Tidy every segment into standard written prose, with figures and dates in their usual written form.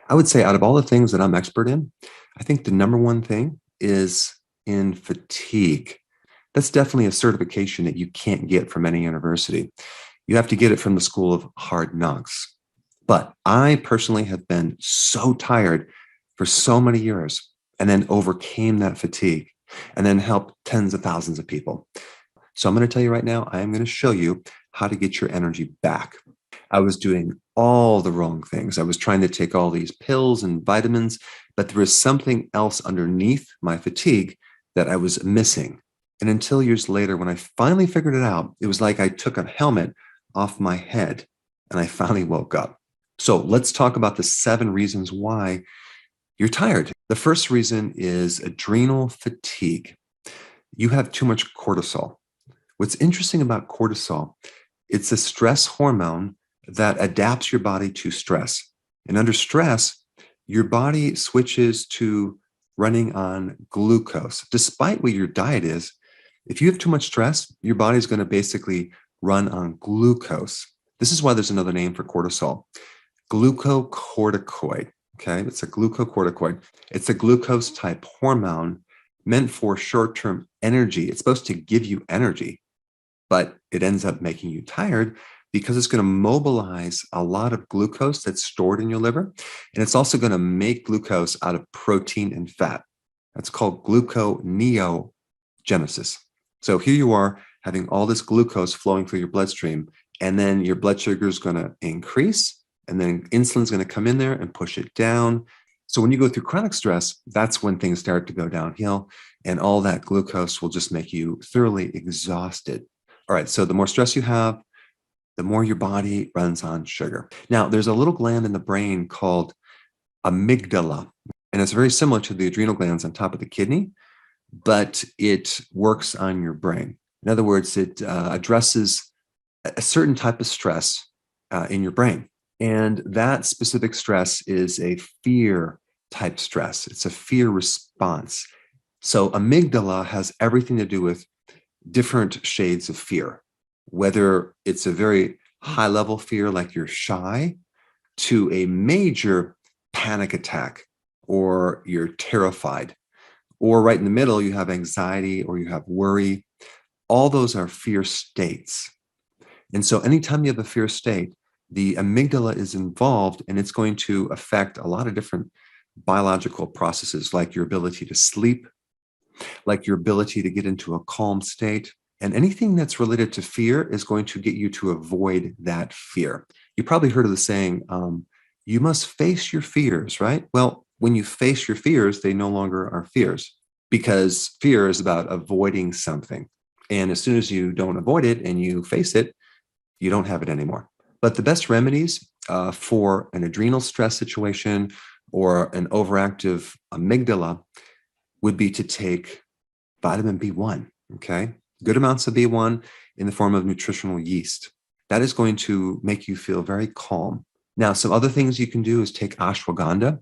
I would say out of all the things that I'm expert in, I think the number one thing is in fatigue. That's definitely a certification that you can't get from any university. You have to get it from the school of hard knocks. But I personally have been so tired for so many years and then overcame that fatigue and then helped tens of thousands of people. So I'm going to tell you right now, I am going to show you how to get your energy back. I was doing all the wrong things. I was trying to take all these pills and vitamins, but there was something else underneath my fatigue that I was missing. And until years later, when I finally figured it out, it was like I took a helmet off my head and I finally woke up. So let's talk about the 7 reasons why you're tired. The first reason is adrenal fatigue. You have too much cortisol. What's interesting about cortisol, it's a stress hormone that adapts your body to stress. And under stress, your body switches to running on glucose. Despite what your diet is, if you have too much stress, your body's going to basically run on glucose. This is why there's another name for cortisol, glucocorticoid. Okay, it's a glucocorticoid. It's a glucose type hormone meant for short-term energy. It's supposed to give you energy, but it ends up making you tired because it's going to mobilize a lot of glucose that's stored in your liver. And it's also going to make glucose out of protein and fat. That's called gluconeogenesis. So here you are having all this glucose flowing through your bloodstream, and then your blood sugar is going to increase, and then insulin's going to come in there and push it down. So when you go through chronic stress, that's when things start to go downhill, and all that glucose will just make you thoroughly exhausted. All right, so the more stress you have, the more your body runs on sugar. Now, there's a little gland in the brain called amygdala, and it's very similar to the adrenal glands on top of the kidney, but it works on your brain. In other words, it addresses a certain type of stress in your brain. And that specific stress is a fear type stress. It's a fear response. So amygdala has everything to do with different shades of fear, whether it's a very high level fear, like you're shy, to a major panic attack, or you're terrified, or right in the middle, you have anxiety or you have worry. All those are fear states. And so anytime you have a fear state, the amygdala is involved, and it's going to affect a lot of different biological processes, like your ability to sleep, like your ability to get into a calm state. And anything that's related to fear is going to get you to avoid that fear. You probably heard of the saying, you must face your fears, right? Well, when you face your fears, they no longer are fears, because fear is about avoiding something. And as soon as you don't avoid it and you face it, you don't have it anymore. But the best remedies for an adrenal stress situation or an overactive amygdala would be to take vitamin B1, okay? Good amounts of B1 in the form of nutritional yeast. That is going to make you feel very calm. Now, some other things you can do is take ashwagandha.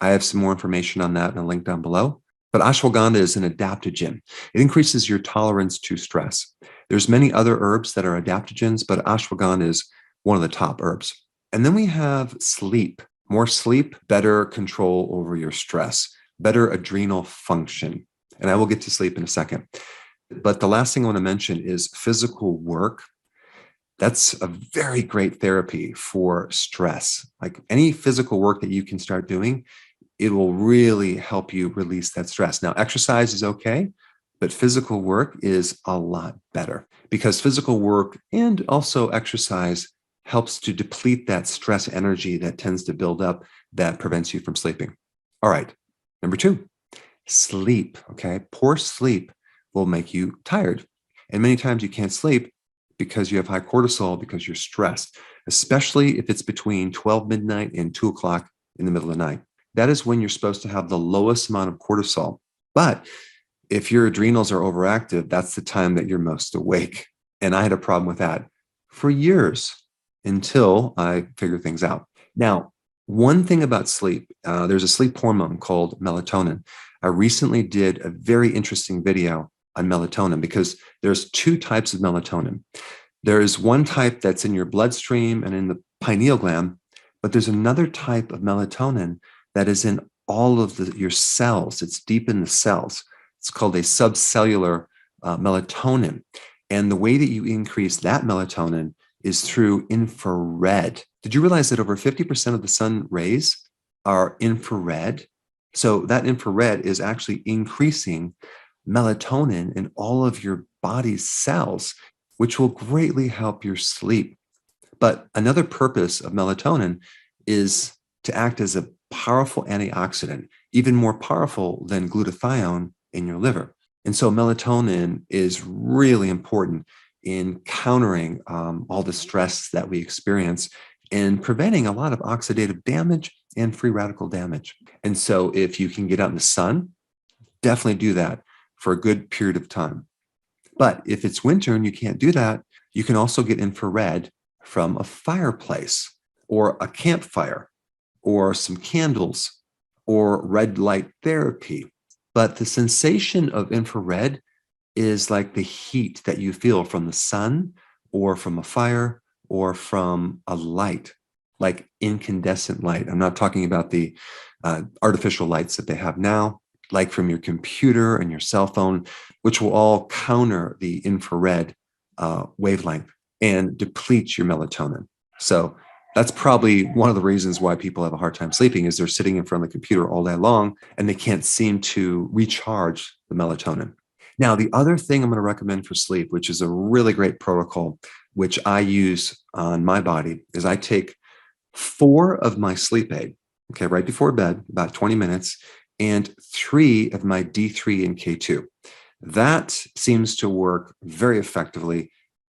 I have some more information on that in a link down below. But ashwagandha is an adaptogen. It increases your tolerance to stress. There's many other herbs that are adaptogens, but ashwagandha is one of the top herbs. And then we have sleep. More sleep, better control over your stress, better adrenal function. And I will get to sleep in a second. But the last thing I want to mention is physical work. That's a very great therapy for stress. Like any physical work that you can start doing, it will really help you release that stress. Now, exercise is okay, but physical work is a lot better, because physical work and also exercise helps to deplete that stress energy that tends to build up that prevents you from sleeping. All right, number 2, sleep, okay? Poor sleep will make you tired. And many times you can't sleep because you have high cortisol, because you're stressed, especially if it's between 12 midnight and 2 o'clock in the middle of the night. That is when you're supposed to have the lowest amount of cortisol. But if your adrenals are overactive, that's the time that you're most awake. And I had a problem with that for years until I figured things out. Now, one thing about sleep, there's a sleep hormone called melatonin. I recently did a very interesting video on melatonin, because there's 2 types of melatonin. There is one type that's in your bloodstream and in the pineal gland But there's another type of melatonin that is in all of your cells. It's deep in the cells. It's called a subcellular melatonin. And the way that you increase that melatonin is through infrared. Did you realize that over 50% of the sun rays are infrared? So that infrared is actually increasing melatonin in all of your body's cells, which will greatly help your sleep. But another purpose of melatonin is to act as a powerful antioxidant, even more powerful than glutathione in your liver. And so melatonin is really important in countering all the stress that we experience and preventing a lot of oxidative damage and free radical damage. And so if you can get out in the sun, definitely do that for a good period of time. But if it's winter and you can't do that, you can also get infrared from a fireplace or a campfire or some candles or red light therapy. But the sensation of infrared is like the heat that you feel from the sun or from a fire or from a light, like incandescent light. I'm not talking about the artificial lights that they have now, like from your computer and your cell phone, which will all counter the infrared wavelength and deplete your melatonin. So that's probably one of the reasons why people have a hard time sleeping is they're sitting in front of the computer all day long and they can't seem to recharge the melatonin. Now, the other thing I'm going to recommend for sleep, which is a really great protocol, which I use on my body, is I take 4 of my sleep aid, okay, right before bed, about 20 minutes, and 3 of my D3 and K2. That seems to work very effectively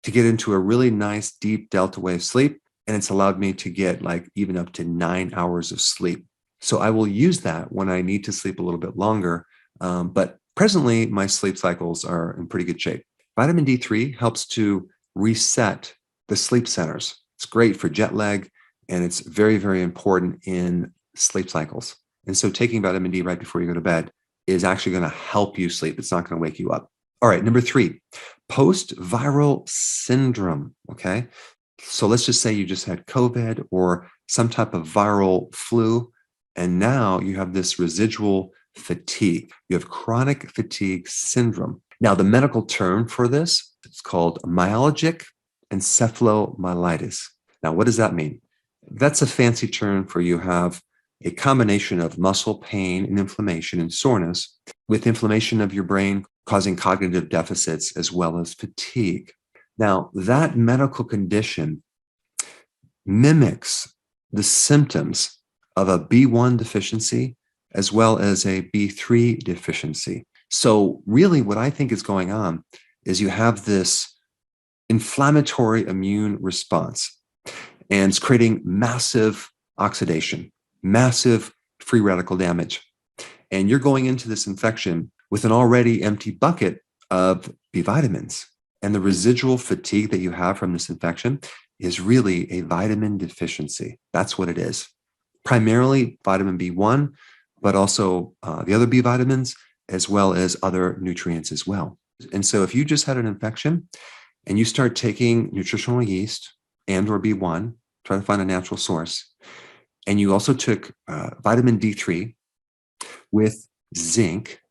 to get into a really nice deep delta wave sleep. And it's allowed me to get like even up to 9 hours of sleep. So I will use that when I need to sleep a little bit longer. But presently, my sleep cycles are in pretty good shape. Vitamin D3 helps to reset the sleep centers. It's great for jet lag, and it's very, very important in sleep cycles. And so taking vitamin D right before you go to bed is actually going to help you sleep. It's not going to wake you up. All right, number 3, post-viral syndrome, okay? So let's just say you just had COVID or some type of viral flu, and now you have this residual fatigue. You have chronic fatigue syndrome. Now, the medical term for this, it's called myalgic encephalomyelitis. Now, what does that mean? That's a fancy term for you have a combination of muscle pain and inflammation and soreness with inflammation of your brain causing cognitive deficits as well as fatigue. Now, that medical condition mimics the symptoms of a B1 deficiency as well as a B3 deficiency. So really what I think is going on is you have this inflammatory immune response, and it's creating massive oxidation, massive free radical damage. And you're going into this infection with an already empty bucket of B vitamins. And the residual fatigue that you have from this infection is really a vitamin deficiency. That's what it is. Primarily vitamin B1, but also the other B vitamins, as well as other nutrients as well. And so if you just had an infection and you start taking nutritional yeast and or B1, try to find a natural source, and you also took vitamin D3 with zinc,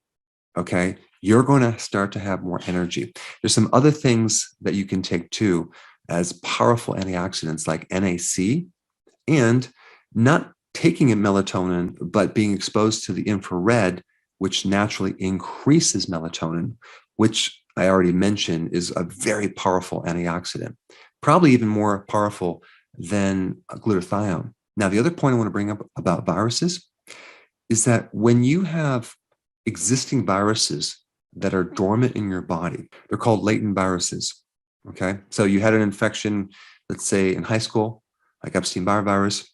okay, you're going to start to have more energy. There's some other things that you can take too as powerful antioxidants like NAC, and not taking in melatonin, but being exposed to the infrared, which naturally increases melatonin, which I already mentioned is a very powerful antioxidant, probably even more powerful than glutathione. Now, the other point I want to bring up about viruses is that when you have existing viruses that are dormant in your body, they're called latent viruses, okay? So you had an infection, let's say in high school, like Epstein-Barr virus,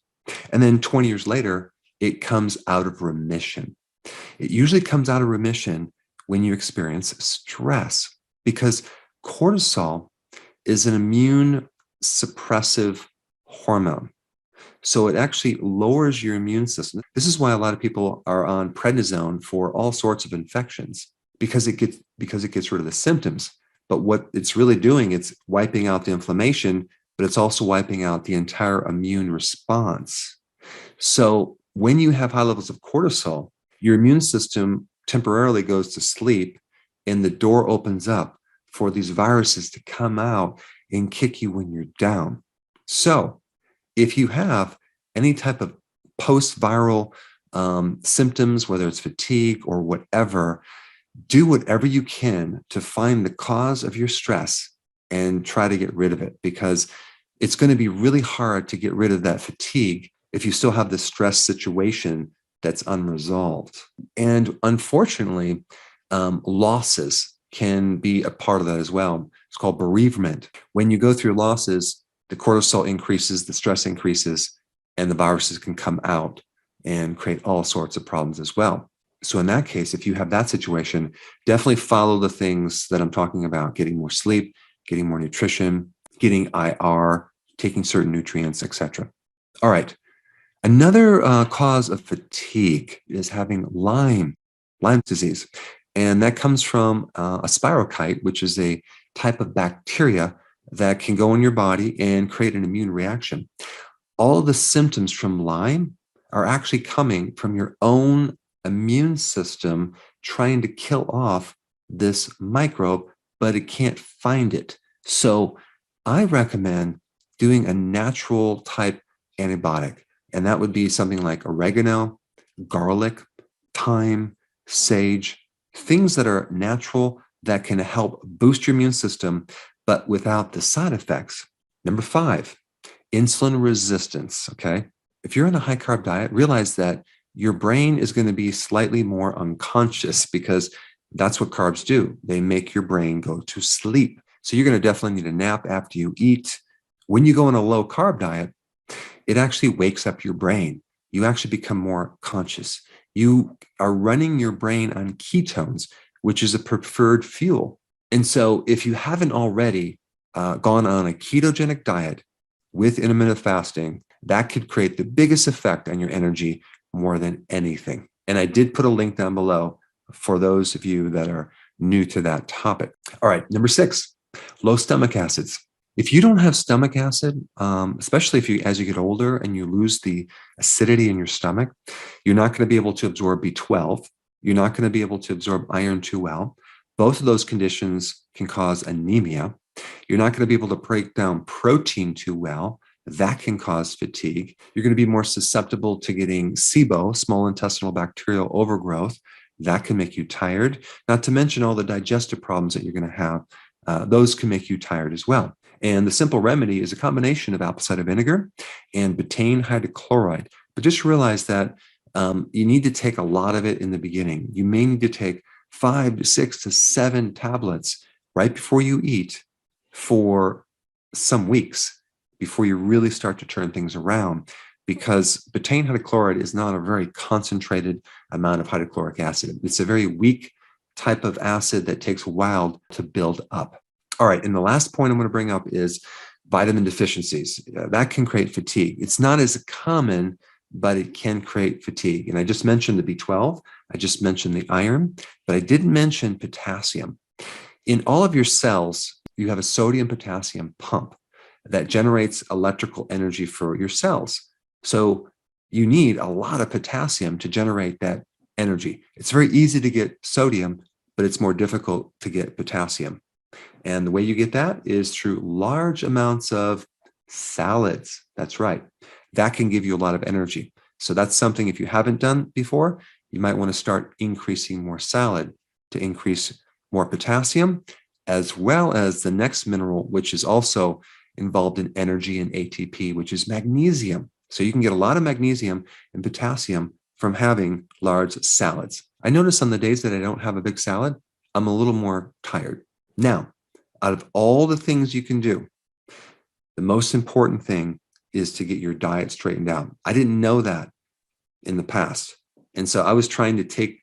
and then 20 years later, it comes out of remission. It usually comes out of remission when you experience stress, because cortisol is an immune suppressive hormone. So it actually lowers your immune system. This is why a lot of people are on prednisone for all sorts of infections, because it gets rid of the symptoms. But what it's really doing, it's wiping out the inflammation but it's also wiping out the entire immune response. So when you have high levels of cortisol, your immune system temporarily goes to sleep and the door opens up for these viruses to come out and kick you when you're down. So if you have any type of post-viral symptoms, whether it's fatigue or whatever, do whatever you can to find the cause of your stress and try to get rid of it, because it's going to be really hard to get rid of that fatigue if you still have the stress situation that's unresolved. And unfortunately, losses can be a part of that as well. It's called bereavement. When you go through losses, the cortisol increases, the stress increases, and the viruses can come out and create all sorts of problems as well. So in that case, if you have that situation, definitely follow the things that I'm talking about: getting more sleep, getting more nutrition, getting IR, taking certain nutrients, etc. All right. Another cause of fatigue is having Lyme disease. And that comes from a spirochete, which is a type of bacteria that can go in your body and create an immune reaction. All of the symptoms from Lyme are actually coming from your own immune system trying to kill off this microbe, but it can't find it. So I recommend doing a natural type antibiotic, and that would be something like oregano, garlic, thyme, sage, things that are natural that can help boost your immune system, but without the side effects. Number 5, insulin resistance, okay? If you're on a high carb diet, realize that your brain is going to be slightly more unconscious, because that's what carbs do. They make your brain go to sleep. So you're going to definitely need a nap after you eat. When you go on a low carb diet, it actually wakes up your brain. You actually become more conscious. You are running your brain on ketones, which is a preferred fuel. And so if you haven't already gone on a ketogenic diet with intermittent fasting, that could create the biggest effect on your energy more than anything. And I did put a link down below for those of you that are new to that topic. All right, number 6, low stomach acids. If you don't have stomach acid, especially if you, as you get older and you lose the acidity in your stomach, you're not going to be able to absorb B12. You're not going to be able to absorb iron too well. Both of those conditions can cause anemia. You're not going to be able to break down protein too well. That can cause fatigue. You're going to be more susceptible to getting SIBO, small intestinal bacterial overgrowth. That can make you tired, not to mention all the digestive problems that you're going to have. Those can make you tired as well. And the simple remedy is a combination of apple cider vinegar and betaine hydrochloride. But just realize that you need to take a lot of it in the beginning. You may need to take 5 to 6 to 7 tablets right before you eat for some weeks before you really start to turn things around, because betaine hydrochloride is not a very concentrated amount of hydrochloric acid. It's a very weak type of acid that takes a while to build up. All right, and the last point I'm going to bring up is vitamin deficiencies. That can create fatigue. It's not as common, but it can create fatigue. And I just mentioned the B12, I just mentioned the iron, but I didn't mention potassium. In all of your cells, you have a sodium-potassium pump that generates electrical energy for your cells. So you need a lot of potassium to generate that energy. It's very easy to get sodium, but it's more difficult to get potassium. And the way you get that is through large amounts of salads. That's right. That can give you a lot of energy. So that's something, if you haven't done before, you might want to start increasing more salad to increase more potassium, as well as the next mineral, which is also involved in energy and ATP, which is magnesium. So you can get a lot of magnesium and potassium from having large salads. I notice on the days that I don't have a big salad, I'm a little more tired. Now, out of all the things you can do, the most important thing is to get your diet straightened out. I didn't know that in the past. And so I was trying to take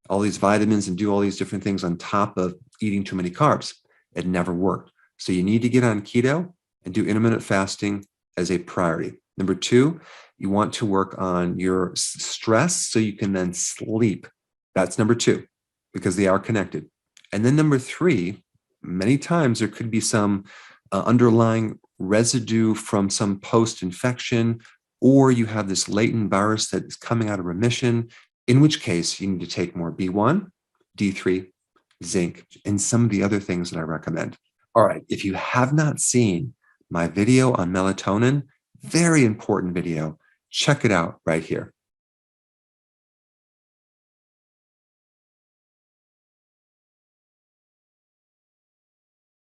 all these vitamins and do all these different things on top of eating too many carbs. It never worked. So you need to get on keto and do intermittent fasting as a priority. Number 2, you want to work on your stress so you can then sleep. That's number 2, because they are connected. And then number 3, many times there could be some underlying residue from some post-infection, or you have this latent virus that is coming out of remission, in which case you need to take more B1, D3, zinc, and some of the other things that I recommend. All right, if you have not seen my video on melatonin, very important video, check it out right here.